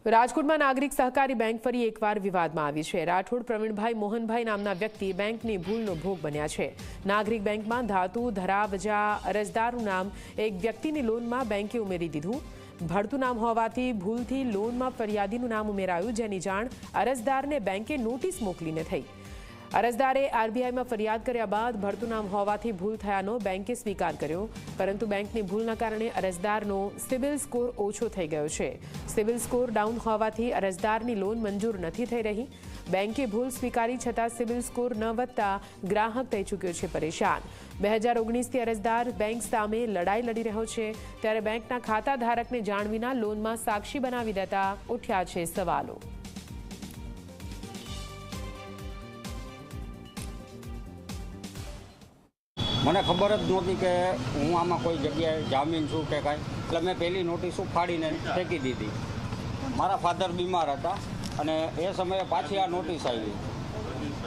રાજકોટમાં નાગરિક સહકારી બેંક ફરી એકવાર વિવાદમાં આવી છે। રાઠોડ પ્રવીણભાઈ મોહનભાઈ નામના વ્યક્તિ બેંકની ભૂલનો ભોગ બન્યા છે। નાગરિક બેંકમાં ધાતુ ધરાવજા અરજદારનું નામ એક વ્યક્તિની લોનમાં બેંકે ઉમેરી દીધું। ભળતું નામ હોવાથી ભૂલથી લોનમાં ફરિયાદીનું નામ ઉમેરાયું, જેની જાણ અરજદારને બેંકે નોટિસ મોકલીને થઈ। અરજદારે આરબીઆઈમાં ફરિયાદ કર્યા બાદ ભળતું નામ હોવાથી ભૂલ થયાનો બેંકે સ્વીકાર કર્યો, પરંતુ બેંકની ભૂલના કારણે અરજદારનો સિબિલ સ્કોર ઓછો થઈ ગયો છે। સિબિલ સ્કોર ડાઉન હોવાથી અરજદારની લોન મંજૂર નથી થઈ રહી। બેંકે ભૂલ સ્વીકારી છતાં સિબિલ સ્કોર ન વધતા ગ્રાહક થઈ ચૂક્યો છે પરેશાન। 2019થી અરજદાર બેંક સામે લડાઈ લડી રહ્યો છે, ત્યારે બેંકના ખાતા ધારકને જાણ વિના લોનમાં સાક્ષી બનાવી દેતા ઉઠ્યા છે સવાલો। મને ખબર જ નહોતી કે હું આમાં કોઈ જગ્યાએ જામીન છું કે કાંઈ, એટલે મેં પહેલી નોટિસ ફાડીને ફેંકી દીધી। મારા ફાધર બીમાર હતા અને એ સમયે પાછી આ નોટિસ આવી,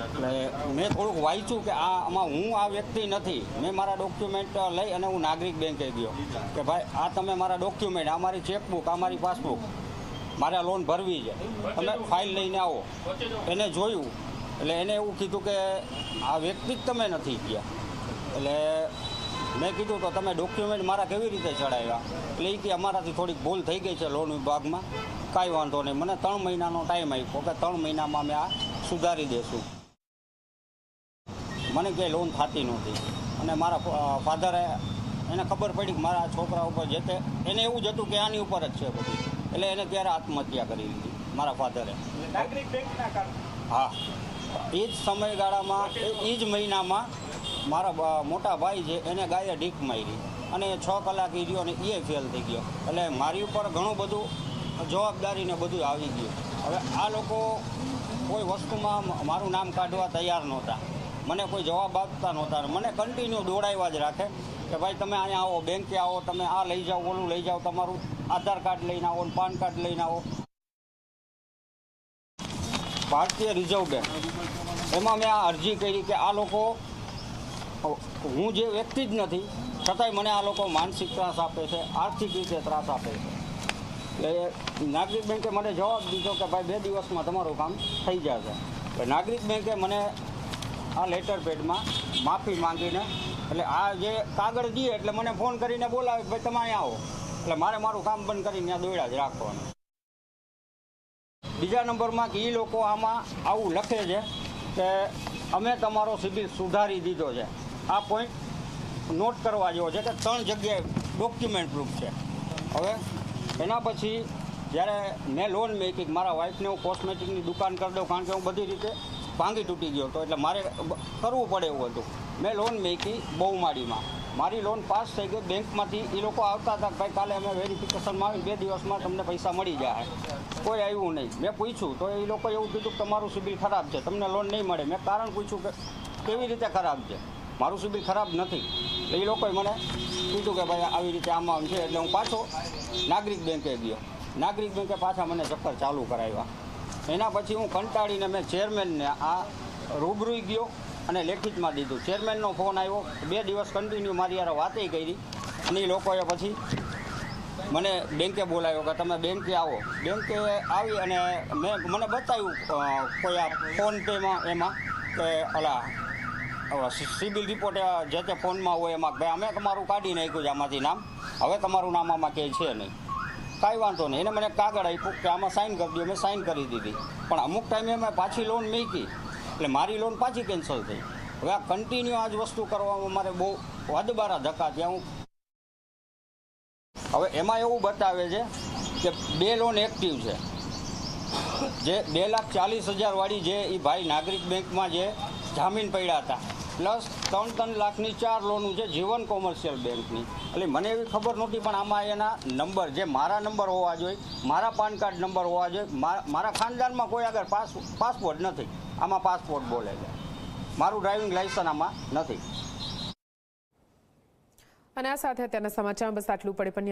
એટલે મેં થોડુંક વાંચ્યું કે આમાં હું આ વ્યક્તિ નથી। મેં મારા ડોક્યુમેન્ટ લઈ અને હું નાગરિક બેંકે ગયો કે ભાઈ આ તમે મારા ડોક્યુમેન્ટ, આ મારી ચેકબુક, આ મારી પાસબુક, મારે આ લોન ભરવી છે, તમે ફાઇલ લઈને આવો। એને જોયું એટલે એને એવું કીધું કે આ વ્યક્તિ જ તમે નથી ગયા। એટલે મેં કીધું તો તમે ડોક્યુમેન્ટ મારા કેવી રીતે ચડાવ્યા? એટલે એ કે અમારાથી થોડીક ભૂલ થઈ ગઈ છે લોન વિભાગમાં, કાંઈ વાંધો નહીં। મને 3 મહિનાનો ટાઈમ આપ્યો કે 3 મહિનામાં અમે આ સુધારી દઈશું। મને ક્યાંય લોન થતી નહોતી અને મારા ફાધરે એને ખબર પડી કે મારા છોકરા ઉપર જે તે એને એવું જ હતું કે આની ઉપર જ છે બધી, એટલે એને ત્યારે આત્મહત્યા કરી લીધી મારા ફાધરે। હા, એ જ સમયગાળામાં એ જ મહિનામાં મારા મોટા ભાઈ છે એને ગાયે ઢીક મારી અને 6 કલાક એ રહ્યો અને એ ફેલ થઈ ગયો। એટલે મારી ઉપર ઘણું બધું જવાબદારી ને બધું આવી ગયું। હવે આ લોકો કોઈ વસ્તુમાં મારું નામ કાઢવા તૈયાર નહોતા, મને કોઈ જવાબ આપતા નહોતા, મને કન્ટિન્યુ દોડાવ્યા જ રાખે કે ભાઈ તમે અહીંયા આવો, બેંકે આવો, તમે આ લઈ જાઓ, ઓલું લઈ જાઓ, તમારું આધાર કાર્ડ લઈને આવો, પાન કાર્ડ લઈને આવો। ભારતીય રિઝર્વ બેંક એમાં મેં આ અરજી કરી કે આ લોકો, હું જે વ્યક્તિ જ નથી છતાંય મને આ લોકો માનસિક ત્રાસ આપે છે, આર્થિક રીતે ત્રાસ આપે છે। એટલે નાગરિક બેંકે મને જવાબ દીધો કે ભાઈ 2 દિવસમાં તમારું કામ થઈ જશે। એટલે નાગરિક બેંકે મને આ લેટર પેડમાં માફી માંગીને, એટલે આ જે કાગળ દઈએ એટલે મને ફોન કરીને બોલાવે ભાઈ તમે અહીંયા આવો, એટલે મારે મારું કામ બંધ કરીને ત્યાં દોડ્યા જ રાખવાનું। બીજા નંબરમાં કે એ લોકો આમાં આવું લખે છે કે અમે તમારો સિબિલ સુધારી દીધો છે। આ પોઈન્ટ નોટ કરવા જેવો છે કે 3 જગ્યાએ ડોક્યુમેન્ટ પ્રૂફ છે। હવે એના પછી જ્યારે મેં લોન મેકી, મારા વાઈફને હું કોસ્મેટિકની દુકાન કરી દઉં, કારણ કે હું બધી રીતે ભાંગી તૂટી ગયો હતો, એટલે મારે કરવું પડે એવું હતું। મેં લોન મેકી બહુમાળીમાં, મારી લોન પાસ થઈ ગઈ। બેંકમાંથી એ લોકો આવતા હતા ભાઈ કાલે અમે વેરિફિકેશનમાં આવીને 2 દિવસમાં તમને પૈસા મળી જાય। કોઈ આવ્યું નહીં। મેં પૂછ્યું તો એ લોકો એવું કીધું કે તમારું સિબિલ ખરાબ છે, તમને લોન નહીં મળે। મેં કારણ પૂછ્યું કે કેવી રીતે ખરાબ છે? મારું સિબિલ ખરાબ નથી। એ લોકોએ મને કીધું કે ભાઈ આવી રીતે આમાં છે। એટલે હું પાછો નાગરિક બેંકે ગયો, નાગરિક બેંકે પાછા મને ચક્કર ચાલુ કરાવ્યા। એના પછી હું કંટાળીને મેં ચેરમેનને આ રૂબરૂ ગયો અને લેખિતમાં દીધું। ચેરમેનનો ફોન આવ્યો, 2 દિવસ કન્ટિન્યુ મારી યાર વાતે કરી અને એ લોકોએ પછી મને બેંકે બોલાવ્યો કે તમે બેંકે આવો। બેંકે આવી અને મને બતાવ્યું કોઈ આ ફોનપેમાં એમાં કે અલા સિબિલ રિપોર્ટ જે તે ફોનમાં હોય એમાં ભાઈ અમે તમારું કાઢી નાખ્યું છે આમાંથી નામ, હવે તમારું નામ આમાં ક્યાંય છે નહીં, કાંઈ વાંધો નહીં। એને મને કાગળ આપ્યું કે આમાં સાઇન કરી દો, મેં સાઇન કરી દીધી। પણ અમુક ટાઈમે મેં પાછી લોન મેકી એટલે મારી લોન પાછી કેન્સલ થઈ। હવે આ કન્ટિન્યુ આ જ વસ્તુ કરવામાં મારે બહુ હદબારા ધક્કા થયા। હવે એમાં એવું બતાવે છે કે 2 લોન એક્ટિવ છે, જે 2,40,000 વાળી જે એ ભાઈ નાગરિક બેંકમાં જે જામીન પડ્યા હતા, પ્લસ 3 લાખની 4 લોનું છે જીવન કોમર્શિયલ બેંકની। એટલે મને એવી ખબર નહોતી, પણ આમાં એના નંબર જે મારા નંબર હોવા જોઈએ, મારા પાન કાર્ડ નંબર હોવા જોઈએ, મારા ખાનદાનમાં કોઈ આગળ પાસપોર્ટ નથી, આમાં પાસપોર્ટ બોલે છે, મારું ડ્રાઇવિંગ લાયસન્સ આમાં નથી। અને આ સાથે અત્યારના સમાચાર બસ આટલું પડે પણ